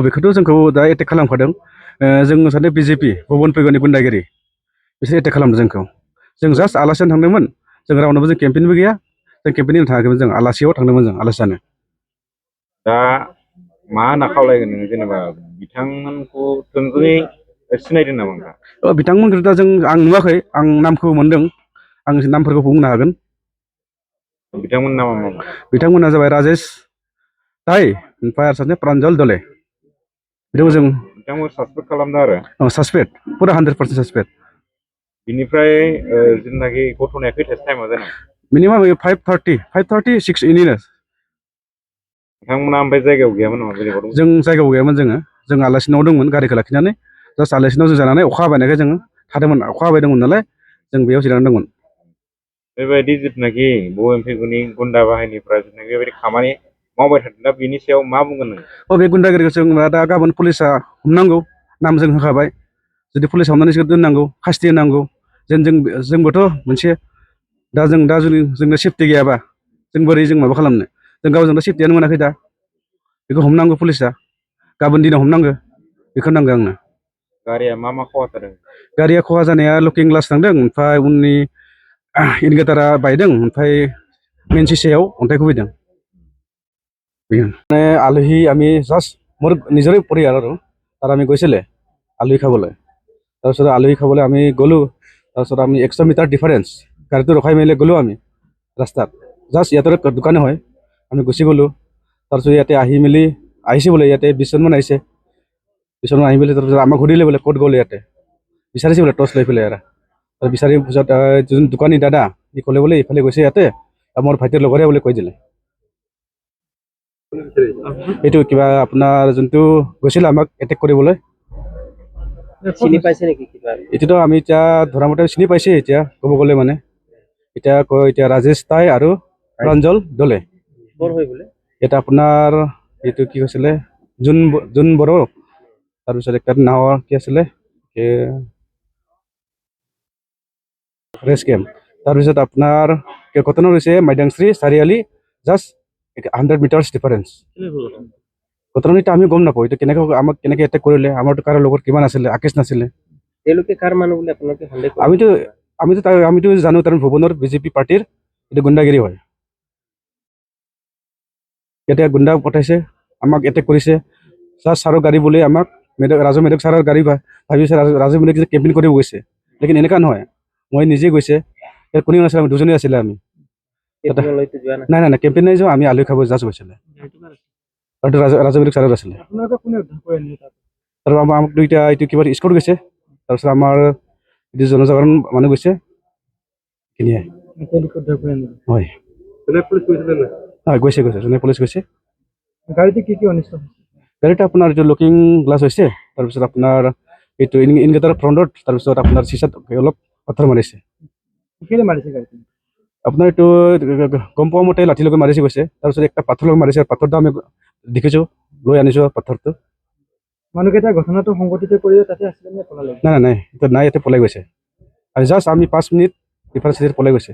बेखौथ' जोंखौ दा एटेक खालामखादों जों सानो बिजेपि भुबन फैगोननि गुन्दागिरि बिसोर एटेक खालामदों जोंखौ जों जास्ट आलासियानो थांदोंमोन जों रावनावबो जों केम्पेइनबो गैया जों केम्पेइननि थाङाखैमोन जों आलासियाव थांदोंमोन जों आलासि जानो दा मा होनना खावलायगोन नोङो जेनेबा बिथांमोनखौ थोंजोङै सिनायदों नामा नोंथाङा? बिथांमोनखौ दा जों आं नुवाखै आं नामखौ मोनदों आं नामफोरखौ बुंनो हागोन बिथांमोननि नामा मा? बिथांमोना जाबाय राजेश ताइ ओमफ्राय आरो सासे प्रान्जल दले बिदिखौ जों बिथांमोन सासपेक्ट खालामदों आरो सासपेक्ट पुरा 100% सासपेक्ट बिनिफ्राय जेनाखि घटनाया खैथासो टाइमाव जानाय मिनिमाम 5:30 6 इनिनो बिथांमोना ओमफ्राय जायगायाव गैयामोन नामा बेलेगाव दंमोन? जों जायगायाव गैयामोन जों आलासिनाव दंमोन गारिखौ लाखिनानै जास्ट आलासिनाव जों जानानै अखा हाबायनायखाय जों थादोंमोन अखा हाबाय दंमोन नालाय जों बेयाव जिरायनानै दंमोन बेबायदि जिथुनाखि भुबन फैगोननि गुन्दा बाहिनीफ्रा जिथुनाखि बेबायदि खामानि मावबाय थादों दा बेनि सायाव मा बुंगोन नों? बे गुन्दागिरिखौ जों दा गाबोन पुलिसा हमनांगौ नाम जों होखाबाय जुदि पुलिस हमनानै दोननांगौ खासथि होनांगौ जोंबोथ' मोनसे दा जुदि जोंनो सेफटि गैयाबा जों बोरै जों माबा खालामनो जों गावजों दा सेफटियानो मोनाखै दा बेखौ हमनांगौ पुलिसा गाबोन दिनाव हमनांगौ बेखौ नांगौ आंनो गारिया मा खहा जादों? गारिया खहा जानाया लुकिं ग्लास थांदों ओमफ्राय उननि इन्डिकेटारा बायदों ओमफ्राय मेन सिसायाव अन्थाइ खुबैदों মানে আলহী আমি জাষ্ট মোৰ নিজৰে পৰিয়াল আৰু তাত আমি গৈছিলে আলহী খাবলৈ তাৰপিছত আলহী খাবলৈ আমি গ'লোঁ তাৰপিছত আমি 100 মিটাৰ ডিফাৰেঞ্চ গাড়ীটো ৰখাই মেলি গ'লোঁ আমি ৰাস্তাত জাষ্ট ইয়াতে দোকানে হয় আমি গুচি গ'লোঁ তাৰপিছত ইয়াতে আহি মেলি আহিছে বোলে ইয়াতে 20জনমান আহিছে 20জনমান আহি মেলি তাৰপিছত আমাক সুধিলে বোলে ক'ত গ'লে ইয়াতে বিচাৰিছে বোলে টৰ্চ লৈ পেলাই আৰু বিচাৰি পিছত যোন দোকানী দাদা সি ক'লে বোলে ইফালে গৈছে ইয়াতে মোৰ ভাইটিৰ লগৰে বোলে কৈ দিলে এইটো কিবা আপোনাৰ যোনটো গৈছিল আমাক এটেক কৰিবলৈ চিনি পাইছে নেকি কিবা এতিয়াতো আমি এতিয়া ধৰা মতে চিনি পাইছে এতিয়া ক'ব গ'লে মানে এতিয়া ৰাজেশ তাই আৰু প্ৰাঞ্জল দলে এটা আপোনাৰ এইটো কি কৈছিলে জোন বড়ো তাৰপিছত একটা নাৱৰ কি আছিলে ৰেচ কেম্প তাৰপিছত আপোনাৰ ঘটনা হৈছে মাইদাংশ্ৰী চাৰিআলি জাষ্ট 100 মিটাৰ্ছ ডিফাৰেঞ্চ ঘটনাটো আমি গম নাপাওঁ এইটো আমাক কেনেকৈ এটেক কৰিলে আমাৰতো কাৰো লগত কিমান আছিলে আকেশ নাছিলে তেওঁলোকে কাৰ মানুহ বুলি আপোনালোকে সন্দেহ কৰে আমিতো জানো তাৰ ভুৱনৰ বিজেপি পাৰ্টিৰ এইটো গুণ্ডাগিৰি হয় এতিয়া গুণ্ডা পঠাইছে আমাক এটেক কৰিছে ছাৰৰ গাড়ী বুলি আমাক ৰাজু মেধক ছাৰৰ গাড়ী ভাবিছে ৰাজু মেধক কেম্পেইন কৰিব গৈছে লেকিন এনেকুৱা নহয় মই নিজে গৈছে কোনেও নাছিলে আমি দুজনেই আছিলে আমি নাই নাই নাই কেম্পেইন নাই যোৱা আমি আলহী খাব জাষ্ট গৈছিলে ৰাজু মেধক ছাৰৰ আছিলে তাৰপৰা আমাক দুইটা এইটো কিবা স্কট গৈছে তাৰপিছত আমাৰ এইটো জনসাধাৰণ মানুহ গৈছে এইখিনিয়ে হয় হয় গৈছে যোনে পুলিচ গৈছে গাড়ীতে কি কি অনিষ্ট গাড়ীতে আপোনাৰ এইটো লুকিং গ্লাছ হৈছে তাৰপিছত আপোনাৰ এইটো ইনগেটাৰ ফ্ৰণ্টত তাৰপিছত আপোনাৰ চিচাত অলপ পাথৰ মাৰিছে আপোনাৰ এইটো গম পোৱা মতে লাঠি লগত মাৰিছে গৈছে তাৰপিছত একটা পাথৰ লগত মাৰিছে পাথৰটো আমি দেখিছোঁ লৈ আনিছোঁ পাথৰটো মানুহকেইটা ঘটনাটো সংঘটিত কৰি তাতে আছিলে নে পলালে নাই নাই নাই এতিয়া নাই ইয়াতে পলাই গৈছে আৰু জাষ্ট আমি 5 মিনিট ডিফাৰেঞ্চ পলাই গৈছে